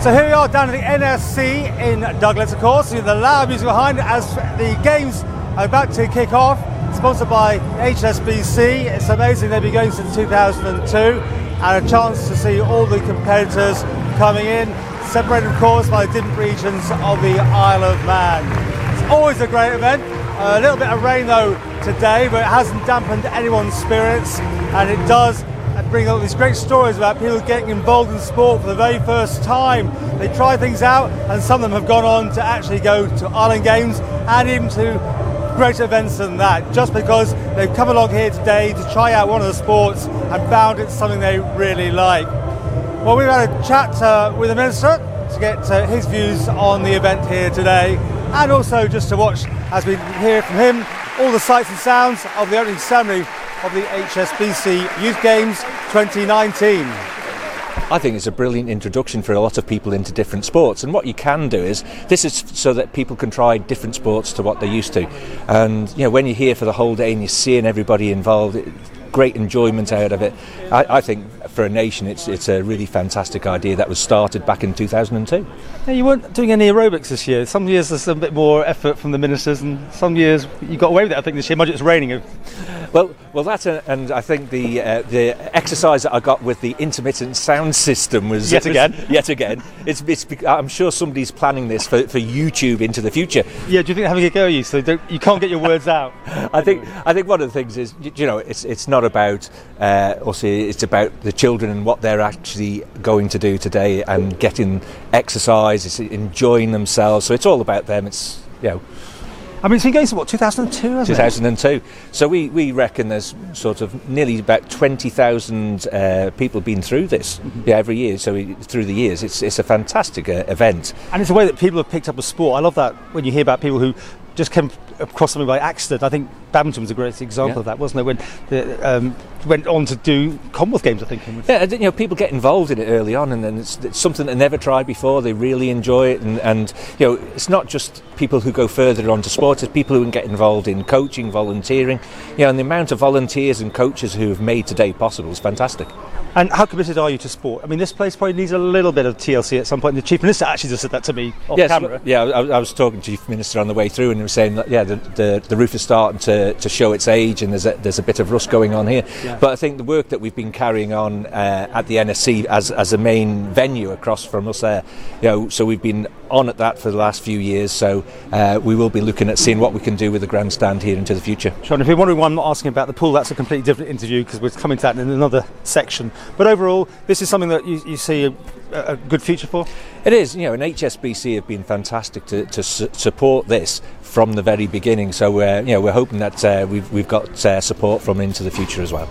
So here we are down at the NSC in Douglas, of course, with the loud music behind as the games are about to kick off, sponsored by HSBC. It's amazing, they've been going since 2002, and a chance to see all the competitors coming in, separated of course by the different regions of the Isle of Man. It's always a great event. A little bit of rain though today, but it hasn't dampened anyone's spirits, and it does bring up these great stories about people getting involved in sport for the very first time. They try things out, and some of them have gone on to actually go to Island Games and even to greater events than that, just because they've come along here today to try out one of the sports and found it's something they really like. Well, we've had a chat with the Minister to get his views on the event here today, and also just to watch, as we hear from him, all the sights and sounds of the opening ceremony of the HSBC Youth Games 2019. I think it's a brilliant introduction for a lot of people into different sports, and what you can do is, this is so that people can try different sports to what they're used to, and you know, when you're here for the whole day and you're seeing everybody involved, great enjoyment out of it. I think for a nation it's a really fantastic idea that was started back in 2002. Now, you weren't doing any aerobics this year. Some years there's a bit more effort from the ministers, and some years you got away with it. I think this year, much it's raining. Well, that's and I think the exercise that I got with the intermittent sound system was yet again. I'm sure somebody's planning this for YouTube into the future. Yeah, do you think having a go at you so you can't get your words out? I think one of the things is, you know, it's not about it's about the children and what they're actually going to do today and getting exercise. It's enjoying themselves. So it's all about them. It's, you know. I mean, it's been going to 2002, hasn't it? 2002. So we reckon there's sort of nearly about 20,000 people been through this every year. So through the years, it's a fantastic event. And it's a way that people have picked up a sport. I love that when you hear about people who just came across something by accident. I think badminton was a great example of that, wasn't it? When they went on to do Commonwealth Games, I think. Yeah, you know, people get involved in it early on, and then it's something they never tried before. They really enjoy it, and you know, it's not just people who go further on to sports. It's people who get involved in coaching, volunteering. You know, and the amount of volunteers and coaches who have made today possible is fantastic. And how committed are you to sport? I mean, this place probably needs a little bit of TLC at some point. The Chief Minister actually just said that to me off camera. Yeah, I was talking to Chief Minister on the way through, and he was saying that the roof is starting to show its age, and there's a bit of rust going on here. Yeah. But I think the work that we've been carrying on at the NSC as a main venue across from us there, you know, so we've been on at that for the last few years. So we will be looking at seeing what we can do with the grandstand here into the future. Sean, if you're wondering why I'm not asking about the pool, that's a completely different interview because we're coming to that in another section. But overall, this is something that you see a good future for? It is, you know, and HSBC have been fantastic to support this from the very beginning. So, you know, we're hoping that we've got support from into the future as well.